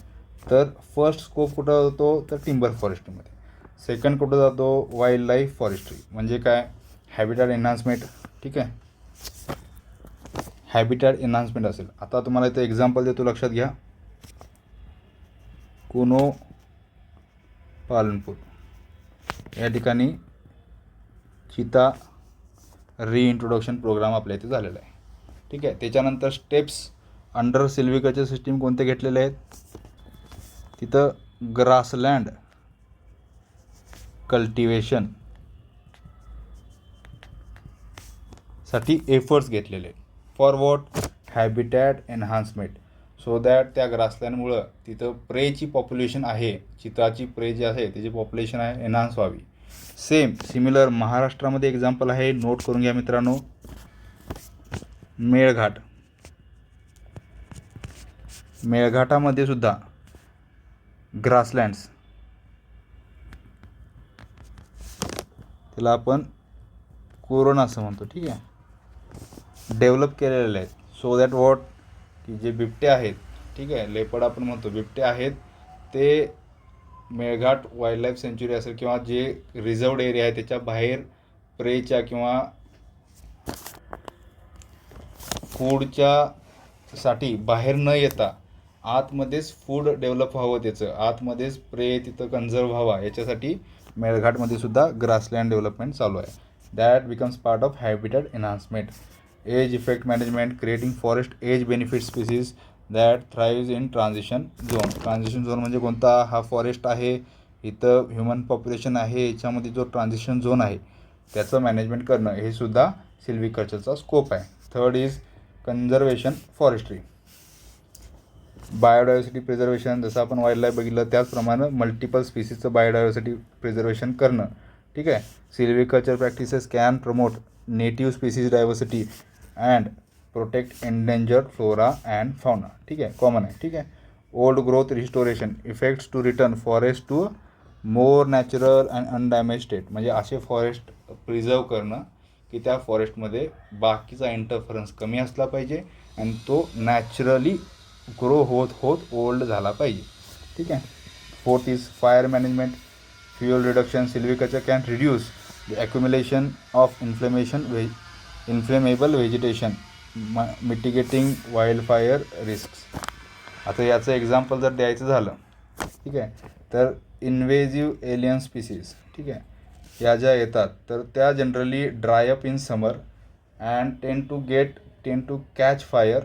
तर फर्स्ट स्कोप कुठं होतो तर टिम्बर फॉरेस्ट्रीमध्ये. सेकंड कुठं जातो वाईल्ड लाईफ फॉरेस्ट्री म्हणजे काय habitat enhancement. ठीक आहे. हॅबिटॅट एन्हान्समेंट असेल. आता तुम्हाला इथं एक्झाम्पल देतो लक्षात घ्या. कुनो पालनपूर या ठिकाणी चिता रिइंट्रोडक्शन प्रोग्राम आपल्या इथे झालेला आहे. ठीक आहे. त्याच्यानंतर स्टेप्स अंडर सिल्व्हिकल्चर सिस्टीम कोणते घेतलेले आहेत तिथं ग्रासलँड कल्टिवेशन साठी एफर्ट्स घेतलेले आहेत. For what habitat enhancement so that त्या ग्रासलँडमुळं तिथं प्रेची पॉप्युलेशन आहे, चिताची प्रे जी आहे त्याची पॉप्युलेशन आहे एन्हान्स व्हावी. सेम सिमिलर महाराष्ट्रामध्ये एक्झाम्पल आहे, नोट करून घ्या मित्रांनो. मेळघाट, मेळघाटामध्ये सुद्धा ग्रासलँड्स त्याला आपण कोरोना असं म्हणतो. ठीक आहे, डेव्हलप केलेले आहेत. सो दॅट वॉट, की जे बिबटे आहेत, ठीक आहे, लेपर्ड आपण म्हणतो, बिबटे आहेत ते मेळघाट वाईल्ड लाईफ सेंच्युरी असेल किंवा जे रिझर्वड एरिया आहे त्याच्या बाहेर प्रेच्या किंवा फूडच्या साठी बाहेर न येता आतमध्येच फूड डेव्हलप व्हावं, त्याचं आतमध्येच प्रे तिथं कन्झर्व व्हावा, याच्यासाठी मेळघाटमध्ये सुद्धा ग्रासलँड डेव्हलपमेंट चालू आहे. That becomes part of habitat enhancement, edge effect management, creating forest edge benefit species that thrives in transition zone. Transition zone म्हणजे कोणता? हा फॉरेस्ट आहे, इथं ह्युमन पॉप्युलेशन आहे, याच्यामध्ये जो ट्रान्झिशन झोन आहे त्याचं मॅनेजमेंट करणं, हे सुद्धा सिल्व्हिकल्चरचा स्कोप आहे. Third is conservation forestry, biodiversity preservation. जसं आपण वाईल्ड लाईफ बघितलं त्याचप्रमाणे मल्टिपल स्पीसीजचं बायोडायव्हर्सिटी प्रिझर्वेशन करणं. ठीक आहे, silviculture practices can promote native species diversity and protect endangered flora and fauna. ठीक आहे, कॉमन आहे. ठीक आहे, old growth restoration effects to return forest to more natural and undamaged state. म्हणजे असे फॉरेस्ट प्रिझर्व करणं की त्या फॉरेस्टमध्ये बाकीचा इंटरफरन्स कमी असला पाहिजे आणि तो नॅचरली ग्रो होत होत ओल्ड झाला पाहिजे. ठीक आहे. Fourth is fire management, fuel reduction. Silviculture can reduce the accumulation of inflammable vegetation, mitigating wild fire risks. आता याचं एक्झाम्पल जर द्यायचं झालं, ठीक आहे, तर इन्व्हेजिव्ह एलियन स्पीसीज, ठीक आहे, या ज्या येतात तर त्या generally dry up in summer and tend to catch fire.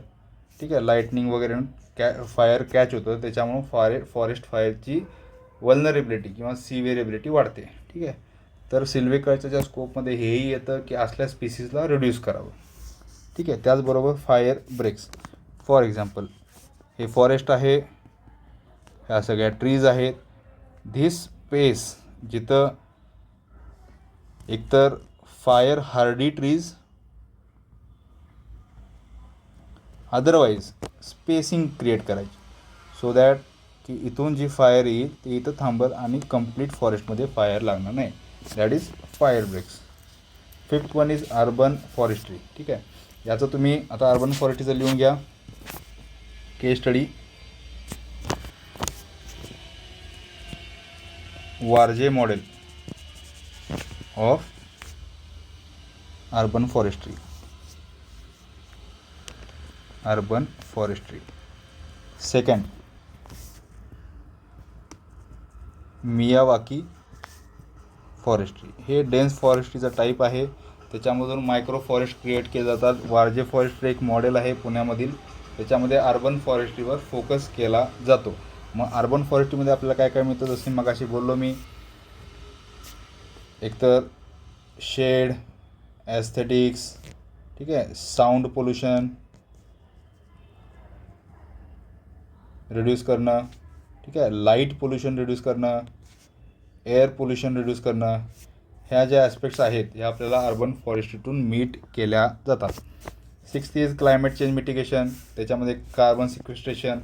ठीक आहे, लाईटनिंग वगैरे फायर कॅच होतं, त्याच्यामुळं फॉरेस्ट फायरची वल्नरेबिलिटी किंवा सिव्हिअरेबिलिटी वाढते. ठीक आहे, तर सिल्व्हिकल्चरच्या स्कोपमध्ये हेही येतं की असल्या स्पीसीजला रिड्यूस करावं. ठीक आहे, त्याचबरोबर फायर ब्रेक्स. फॉर एक्झाम्पल हे फॉरेस्ट आहे, ह्या सगळ्या ट्रीज आहेत. धिस स्पेस जिथं एकतर fire Hardy trees, otherwise spacing create करायची सो दॅट की इथून जी फायर येईल ती इथं थांबल आणि कंप्लीट फॉरेस्टमध्ये फायर लागणार नाही. That is fire breaks. Fifth one is urban forestry. ठीक आहे, याचं तुम्ही आता अर्बन फॉरेस्ट्रीचं लिहून घ्या. Case study Warje model of urban forestry. Urban forestry. Second, Miyawaki forestry. हे डेन्स फॉरेस्ट्रीचा टाईप आहे, त्याच्यामधून मायक्रो फॉरेस्ट क्रिएट केले जातात. वारजे फॉरेस्ट्री एक मॉडेल आहे पुण्यामधील, त्याच्यामध्ये अर्बन फॉरेस्ट्रीवर फोकस केला जातो. मग अर्बन फॉरेस्ट्रीमध्ये आपल्याला काय काय मिळतं, जसं मगाशी बोललो मी, एकतर शेड, ॲस्थेटिक्स, ठीक आहे, साऊंड पोल्युशन रिड्यूस करणं, ठीक आहे, लाईट पोल्युशन रिड्यूस करणं, एअर पोल्युशन रिड्यूस करणं, ह्या ज्या ॲस्पेक्ट्स आहेत ह्या आपल्याला अर्बन फॉरेस्ट्रीतून मीट केल्या जातात. Sixth is climate change mitigation. त्याच्यामध्ये कार्बन सिक्वेस्ट्रेशन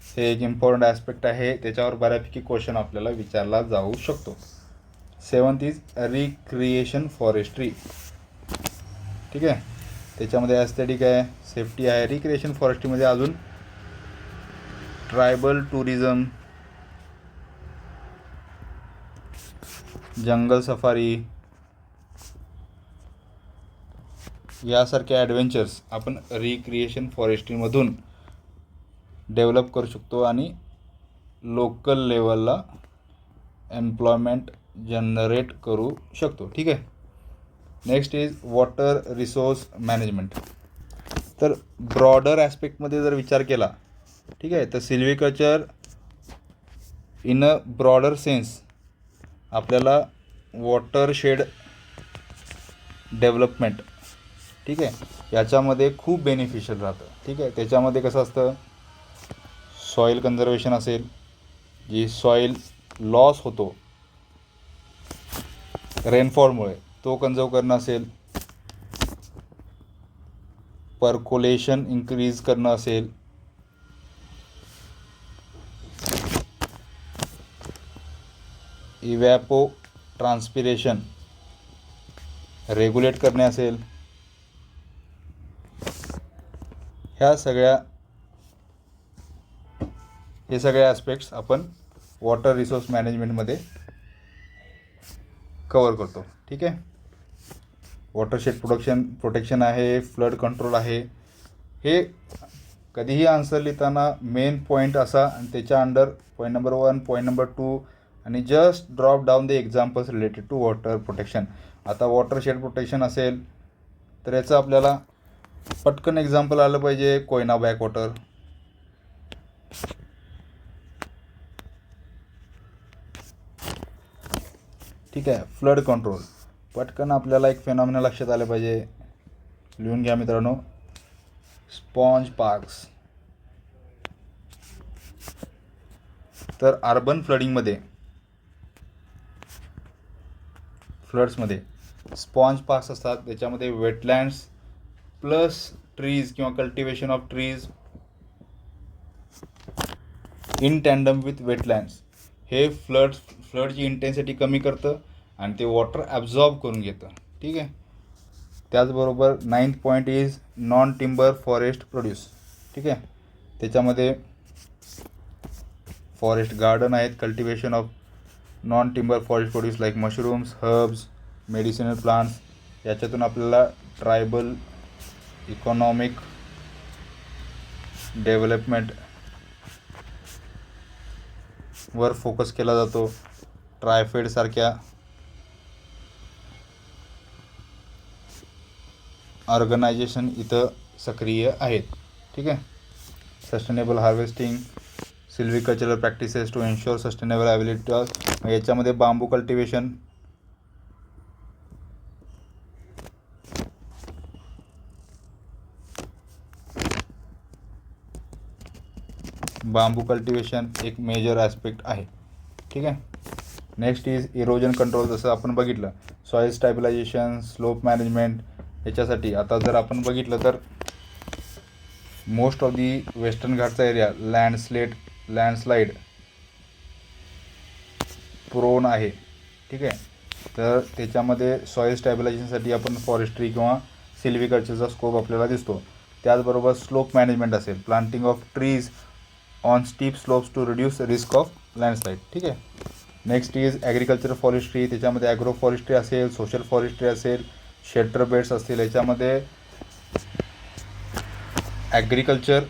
हे एक इम्पॉर्टंट ॲस्पेक्ट आहे, त्याच्यावर बऱ्यापैकी क्वेश्चन आपल्याला विचारला जाऊ शकतो. Seventh is recreation forestry. ठीक आहे, त्याच्यामध्ये ॲस्थेटिक आहे, सेफ्टी आहे. रिक्रिएशन फॉरेस्ट्रीमध्ये अजून ट्रायबल टुरिझम, जंगल सफारी यासारखे ॲडव्हेंचर्स आपण रिक्रिएशन फॉरेस्ट्रीमधून डेव्हलप करू शकतो आणि लोकल लेवलला एम्प्लॉयमेंट जनरेट करू शकतो. ठीक आहे. Next is water resource management. तर ब्रॉडर ॲस्पेक्टमध्ये जर विचार केला, ठीक आहे, तर सिल्व्हिकल्चर इन अ ब्रॉडर सेन्स आपल्याला वॉटरशेड डेव्हलपमेंट, ठीक आहे, याच्यामध्ये खूप बेनिफिशियल राहतं. ठीक आहे, त्याच्यामध्ये कसं असतं, सॉईल कन्झर्वेशन असेल, जी सॉईल लॉस होतो रेनफॉलमुळे तो कन्झर्व करणं असेल, पर्कोलेशन इन्क्रीज करणं असेल, इवॅपो ट्रान्सपिरेशन रेग्युलेट करणे असेल, हे सगळे ॲस्पेक्ट्स आपण वॉटर रिसोर्स मॅनेजमेंटमध्ये कवर करतो. ठीक आहे. वॉटरशेड प्रोटेक्शन आहे, फ्लड कंट्रोल आहे. हे कधीही आन्सर लिहिताना मेन पॉईंट असा आणि त्याच्या under point number 1, point number 2 आणि just drop down the examples related to water protection. आता वॉटरशेड प्रोटेक्शन असेल तर याचं आपल्याला पटकन एक्झाम्पल आलं पाहिजे. कोयना बॅकवॉटर, ठीक आहे. फ्लड कंट्रोल, पटकन आपल्याला एक फेनॉमेना लक्षात आलं पाहिजे. लिहून घ्या मित्रांनो, स्पॉन्ज पार्क्स. तर अर्बन फ्लड्समध्ये स्पॉन्ज पार्क्स असतात. त्याच्यामध्ये वेटलँड्स प्लस ट्रीज किंवा cultivation of trees in tandem with wetlands हे फ्लडची इंटेन्सिटी कमी करतं आणि ते वॉटर ॲब्झॉर्ब करून घेतं. ठीक आहे. त्याचबरोबर 9th point is non timber forest produce. ठीक आहे. त्याच्यामध्ये फॉरेस्ट गार्डन आहेत, cultivation of non timber forest produce like mushrooms, herbs, medicinal plants. याच्यातून आपल्याला ट्रायबल इकॉनॉमिक डेव्हलपमेंट वर फोकस केला जातो. ट्रायफेड सारख्या ऑर्गनायझेशन इथं सक्रिय आहेत. ठीक आहे. Sustainable harvesting, silvicultural practices to ensure sustainable ability. याच्यामध्ये बांबू कल्टिवेशन, एक मेजर ॲस्पेक्ट आहे. ठीक आहे. Next is erosion control. जसं आपण बघितलं सॉईल स्टॅबिलायझेशन, स्लोप मॅनेजमेंट. याच्यासाठी आता जर आपण बघितलं तर मोस्ट ऑफ दी वेस्टर्न घाटचा एरिया लँडस्लाईड प्रोन आहे. ठीक आहे. तर त्याच्यामध्ये सॉईल स्टॅबिलायझेशनसाठी आपण फॉरेस्ट्री किंवा सिल्व्हिकल्चरचा स्कोप आपल्याला दिसतो. त्याचबरोबर स्लोप मॅनेजमेंट असेल, planting of trees on steep slopes to reduce risk of landslide. ठीक आहे. Next is agriculture forestry. त्याच्यामध्ये ॲग्रो फॉरेस्ट्री असेल, सोशल फॉरेस्ट्री असेल, शेल्टर बेड्स असतील. याच्यामध्ये agriculture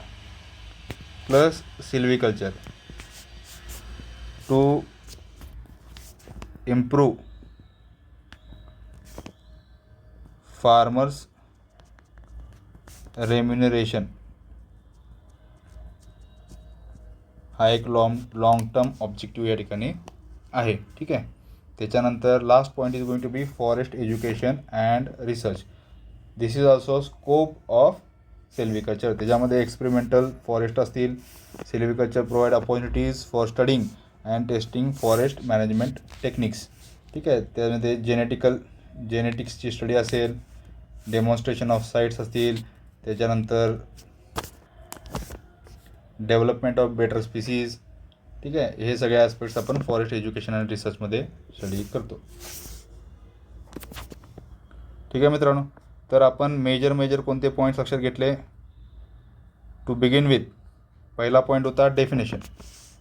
plus silviculture to improve farmers remuneration हा एक लॉंग टर्म ऑब्जेक्टिव्ह या ठिकाणी आहे. ठीक आहे. त्याच्यानंतर last point is going to be forest education and research. This is also scope of silviculture. त्याच्यामध्ये एक्सपेरिमेंटल फॉरेस्ट असतील. Silviculture provide opportunities for studying and testing forest management techniques. ठीक आहे. त्यामध्ये जेनेटिक्सची स्टडी असेल, डेमॉन्स्ट्रेशन ऑफ साईट्स असतील. त्याच्यानंतर development of better species. ठीक आहे. हे सगळे ॲस्पेक्ट्स आपण फॉरेस्ट एज्युकेशन अँड रिसर्चमध्ये स्टडी करतो. ठीक आहे मित्रांनो. तर आपण मेजर कोणते पॉईंट्स लक्षात घेतले. टू बिगिन विथ पहिला पॉईंट होता डेफिनेशन.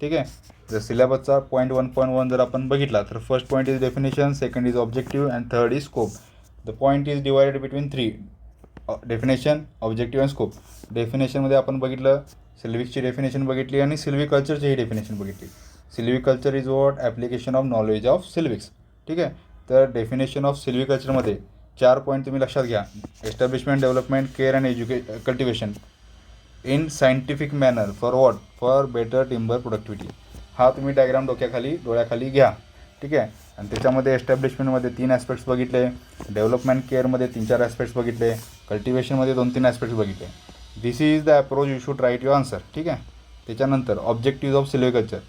ठीक आहे. जर सिलेबसचा पॉईंट 1.1 जर आपण बघितला तर first point is definition, second is objective and third is scope. The point is divided between 3, definition, objective and scope. डेफिनेशनमध्ये आपण बघितलं सिल्व्हिकची डेफिनेशन बघितली आणि सिल्व्हिकल्चरचीही डेफिनेशन बघितली. Silviculture is what application of knowledge of silvics. ठीक आहे. तर डेफिनेशन ऑफ सिल्व्हिकल्चरमध्ये 4 पॉईंट तुम्ही लक्षात घ्या. Establishment, development, care and cultivation in scientific manner for better timber productivity. हा तुम्ही डायग्राम डोळ्याखाली घ्या. ठीक आहे. आणि त्याच्यामध्ये एस्टॅब्लिशमेंटमध्ये 3 ॲस्पेक्ट्स बघितले, डेव्हलपमेंट केअरमध्ये 3-4 ॲस्पेक्ट्स बघितले, कल्टिवेशनमध्ये 2-3 ॲस्पेक्ट्स बघितले. This is the approach you should write your answer. ठीक आहे. त्याच्यानंतर ऑब्जेक्टिव्ह ऑफ सिल्व्हिकल्चर.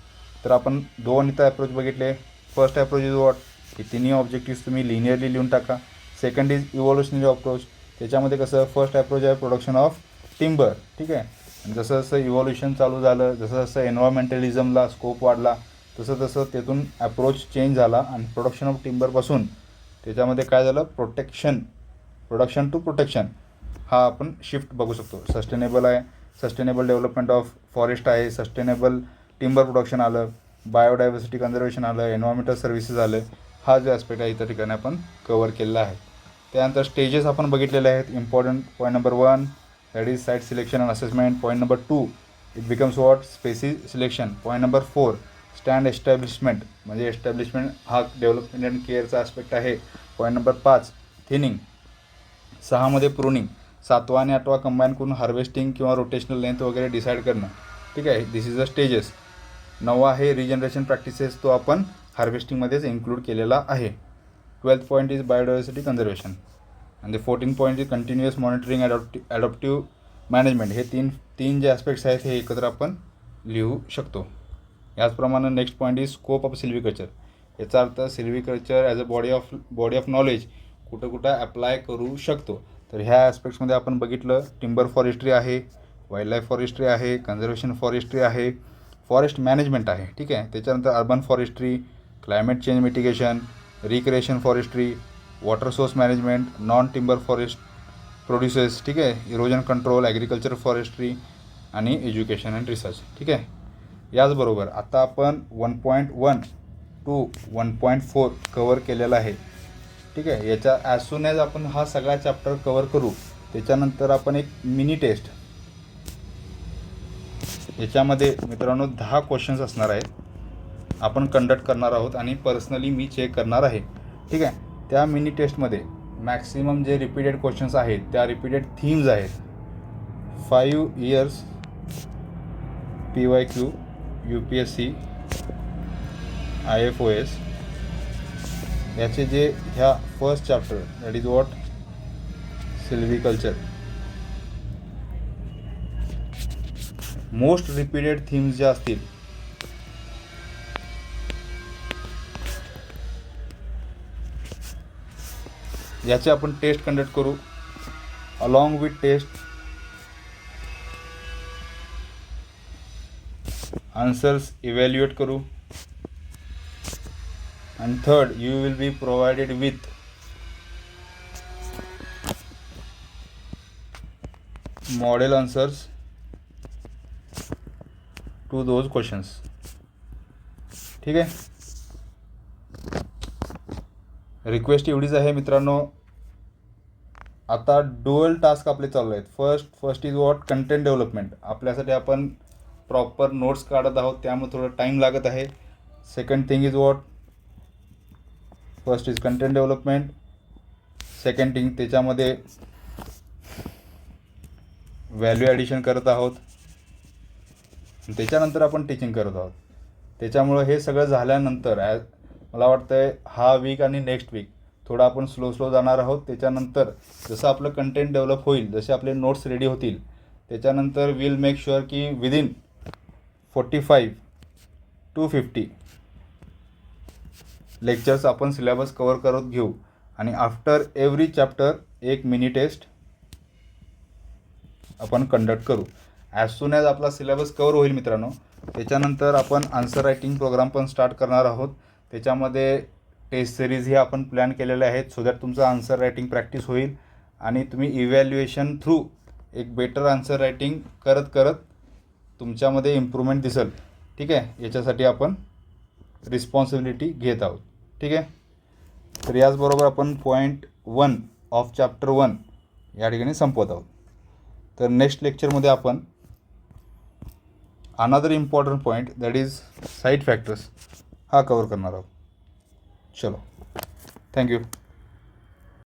तर आपण 2 इथं अप्रोच बघितले. फर्स्ट अप्रोच इज वॉट, की तिन्ही ऑब्जेक्टिव्स तुम्ही लिनियरली लिहून टाका. Second is evolutionary approach. त्याच्यामध्ये कसं फर्स्ट अप्रोच आहे प्रोडक्शन ऑफ टिंबर. ठीक आहे. आणि जसं जसं इव्हॉल्युशन चालू झालं, जसं जसं एन्व्हायरमेंटलिझमला स्कोप वाढला, तसं तसं त्यातून अप्रोच चेंज झाला आणि प्रोडक्शन ऑफ टिंबरपासून त्याच्यामध्ये काय झालं, प्रोडक्शन टू प्रोटेक्शन हा आपण शिफ्ट बघू शकतो. सस्टेनेबल आहे, सस्टेनेबल डेव्हलपमेंट ऑफ फॉरेस्ट आहे, सस्टेनेबल टिंबर प्रोडक्शन आलं, बायोडायव्हर्सिटी कन्झर्वेशन आलं, एन्व्हायरमेंटल सर्व्हिसेस आलं. हा जो ॲस्पेक्ट आहे इतर ठिकाणी आपण कवर केलेला आहे. त्यानंतर स्टेजेस आपण बघितलेले आहेत. Important point number 1 that is site selection and assessment. Point number 2 it becomes what, species selection. Point number 4 stand establishment, म्हणजे एस्टॅब्लिशमेंट हा डेव्हलपमेंट अँड केअरचा ॲस्पेक्ट आहे. Point number 5 thinning. 6 मध्ये प्रूनिंग. 7वा आणि 8वा कंबाईन करून हार्वेस्टिंग किंवा रोटेशनल लेंथ वगैरे डिसाईड करणं. ठीक आहे, दिस इज द स्टेजेस. 9वा आहे रिजनरेशन प्रॅक्टिसेस, तो आपण हार्वेस्टिंगमध्येच इन्क्लूड केलेला आहे. 12th point is biodiversity conservation. आणि 14th point is continuous monitoring adaptive management. हे तीन जे ॲस्पेक्ट्स आहेत हे एकत्र आपण लिहू शकतो. याचप्रमाणे next point is scope of silviculture. याचा अर्थ silviculture as a body of knowledge कुठं कुठं अप्लाय करू शकतो. तर ह्या ॲस्पेक्ट्समध्ये आपण बघितलं, टिंबर फॉरेस्ट्री आहे, वाईल्ड लाईफ फॉरेस्ट्री आहे, कन्झर्वेशन फॉरेस्ट्री आहे, फॉरेस्ट मॅनेजमेंट आहे. ठीक आहे, त्याच्यानंतर urban forestry, climate change mitigation, recreation forestry, water source management, non timber forest produces. ठीक आहे, इरोजन कंट्रोल, ॲग्रिकल्चर फॉरेस्ट्री आणि एज्युकेशन अँड रिसर्च. ठीक आहे, याचबरोबर आता आपण 1.1 टू 1.4 कवर केलेला आहे. ठीक आहे, याच्या ॲज सून ॲज आपण हा सगळा चॅप्टर कवर करू त्याच्यानंतर आपण एक मिनी टेस्ट, याच्यामध्ये मित्रांनो 10 क्वेश्चन्स असणार आहेत, आपण कंडक्ट करणार आहोत आणि पर्सनली मी चेक करणार आहे. ठीक आहे, त्या मिनी टेस्टमध्ये मॅक्सिमम जे रिपीटेड क्वेश्चन्स आहेत त्या रिपीटेड थीम्स आहेत. 5 इयर्स PYQ UPSC IFOS याचे जे ह्या first chapter that is what silviculture, most repeated themes ज्या असतील याचे आपण टेस्ट कंडक्ट करू. Along with test answers evaluate करू. And third, you will be provided with model answers to those questions. ठीक आहे, रिक्वेस्ट एवढीच आहे मित्रांनो. आता डुअल टास्क आपले चालू आहेत. First is what content development. आपल्यासाठी आपण प्रॉपर नोट्स काढत आहोत त्यामुळे थोडं टाईम लागत आहे. Second thing is what, first is content development. Second thing त्याच्यामध्ये व्हॅल्यू ॲडिशन करत आहोत. त्याच्यानंतर आपण टीचिंग करत आहोत. त्याच्यामुळं हे सगळं झाल्यानंतर मला वाटतं आहे हा वीक आणि नेक्स्ट वीक थोडं आपण स्लो जाणार आहोत. त्याच्यानंतर जसं आपलं कंटेंट डेव्हलप होईल, जसे आपले नोट्स रेडी होतील, त्याच्यानंतर विल मेक शुअर की विदिन 45 to 50 लेक्चर्स आपण सिलेबस कवर करत घेऊ. आणि आफ्टर एव्हरी चॅप्टर एक मिनी टेस्ट आपण कंडक्ट करू. ॲज सून ॲज आपला सिलेबस कवर होईल मित्रांनो, त्याच्यानंतर आपण आन्सर रायटिंग प्रोग्राम पण स्टार्ट करणार आहोत. त्याच्यामध्ये टेस्ट सिरीज ही आपण प्लॅन केलेले आहेत सो दॅट तुमचं आन्सर रायटिंग प्रॅक्टिस होईल आणि तुम्ही इव्हॅल्युएशन थ्रू एक बेटर आन्सर रायटिंग करत करत तुमच्यामध्ये इम्प्रूव्हमेंट दिसेल. ठीक आहे, याच्यासाठी आपण रिस्पॉन्सिबिलिटी घेत आहोत. ठीक आहे, तर याचबरोबर आपण पॉईंट 1 ऑफ चॅप्टर 1 या ठिकाणी संपवत आहोत. तर नेक्स्ट लेक्चरमध्ये आपण another important point that is side factors हा कवर करणार आहोत. चलो, थँक्यू.